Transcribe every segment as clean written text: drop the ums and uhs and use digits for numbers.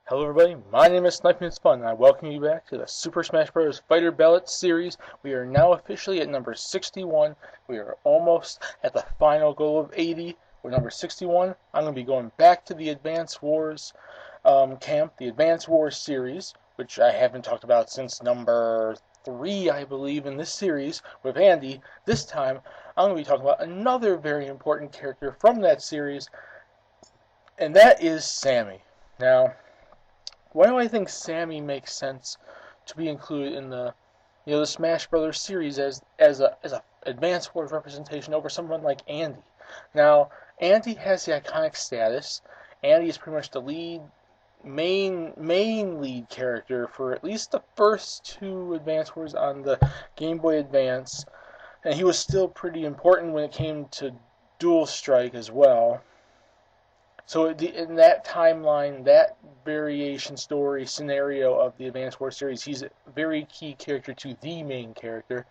Hello everybody, my name is Sniping It's Fun, and I welcome you back to the Super Smash Bros. Fighter Ballot series. We are now officially at number 61. We are almost at the final goal of 80. We're number 61. I'm going to be going back to the Advance Wars camp, the Advance Wars series, which I haven't talked about since number 3, I believe, in this series with Andy. This time, I'm going to be talking about another very important character from that series, and that is Sami. Now, why do I think Sami makes sense to be included in the Smash Brothers series as a Advance Wars representation over someone like Andy? Now, Andy has the iconic status. Andy is pretty much the main lead character for at least the first two Advance Wars on the Game Boy Advance, and he was still pretty important when it came to Dual Strike as well. So in that timeline, that variation story scenario of the Advance Wars series, he's a very key character to the main character.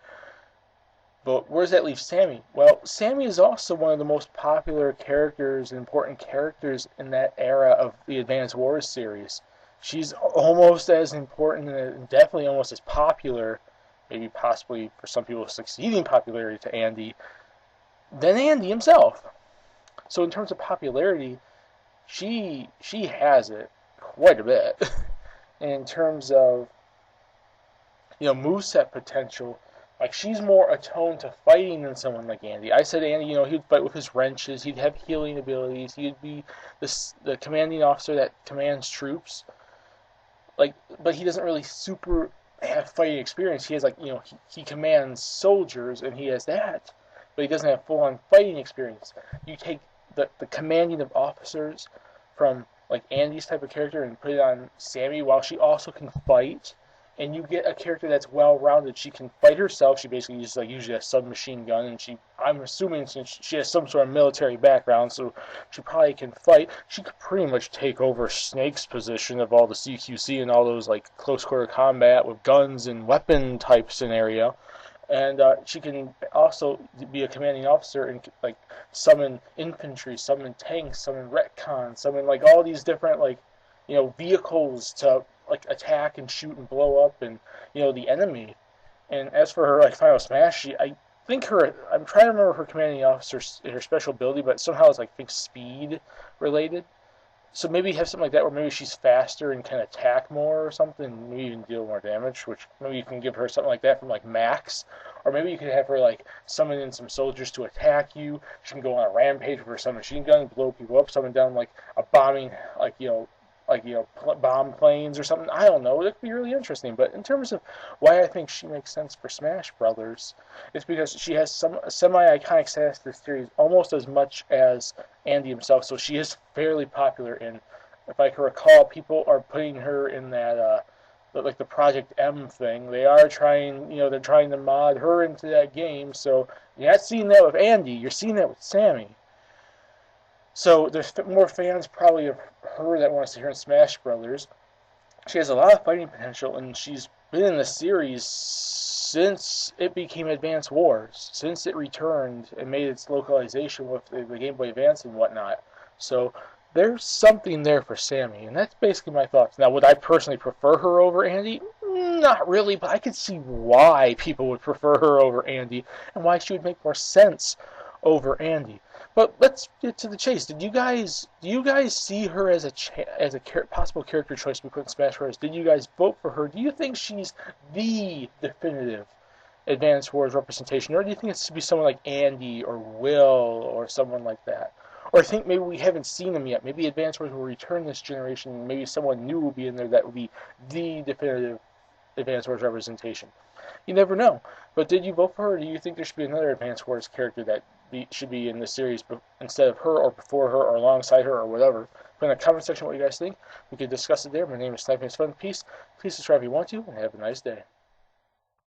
But where does that leave Sami? Well, Sami is also one of the most popular characters and important characters in that era of the Advance Wars series. She's almost as important and definitely almost as popular, maybe possibly for some people succeeding popularity to Andy, than Andy himself. So in terms of popularity, she has it quite a bit. In terms of moveset potential, like she's more attuned to fighting than someone like Andy. I said Andy, he'd fight with his wrenches, he'd have healing abilities, he'd be the commanding officer that commands troops. But he doesn't really super have fighting experience. He has he commands soldiers and he has that, but he doesn't have full on fighting experience. You take the commanding of officers from like Andy's type of character and put it on Sami while she also can fight, and you get a character that's well-rounded. She can fight herself. She basically uses usually a submachine gun, and I'm assuming since she has some sort of military background, so she probably can fight. She could pretty much take over Snake's position of all the CQC and all those close quarter combat with guns and weapon type scenario. And she can also be a commanding officer and summon infantry, summon tanks, summon retcons, summon all these different vehicles to attack and shoot and blow up and the enemy. And as for her Final Smash, I'm trying to remember her commanding officer, her special ability, but somehow it's speed related. So maybe have something like that where maybe she's faster and can attack more or something, maybe even deal more damage, which maybe you can give her something like that from Max. Or maybe you could have her summon in some soldiers to attack you. She can go on a rampage with her submachine gun, blow people up, summon down a bombing bomb planes or something. I don't know. It could be really interesting. But in terms of why I think she makes sense for Smash Brothers, it's because she has some semi-iconic status to the series almost as much as Andy himself. So she is fairly popular. And if I can recall, people are putting her in that the Project M thing. They are trying, they're trying to mod her into that game. So you're not seeing that with Andy. You're seeing that with Sami. So there's more fans probably of her that want to see her in Smash Brothers. She has a lot of fighting potential, and she's been in the series since it became Advance Wars, since it returned and made its localization with the Game Boy Advance and whatnot. So there's something there for Sami, and that's basically my thoughts. Now, would I personally prefer her over Andy? Not really, but I could see why people would prefer her over Andy and why she would make more sense over Andy. But let's get to the chase. Do you guys see her as a possible character choice we put in Smash Bros? Did you guys vote for her? Do you think she's the definitive Advance Wars representation, or do you think it should be someone like Andy or Will or someone like that? Or I think maybe we haven't seen them yet. Maybe Advance Wars will return this generation, and maybe someone new will be in there that will be the definitive Advance Wars representation. You never know. But did you vote for her, or do you think there should be another Advance Wars character that should be in the series instead of her, or before her, or alongside her, or whatever? Put in the comment section what you guys think. We can discuss it there. My name is Sniping It's Fun. Peace. Please subscribe if you want to, and have a nice day.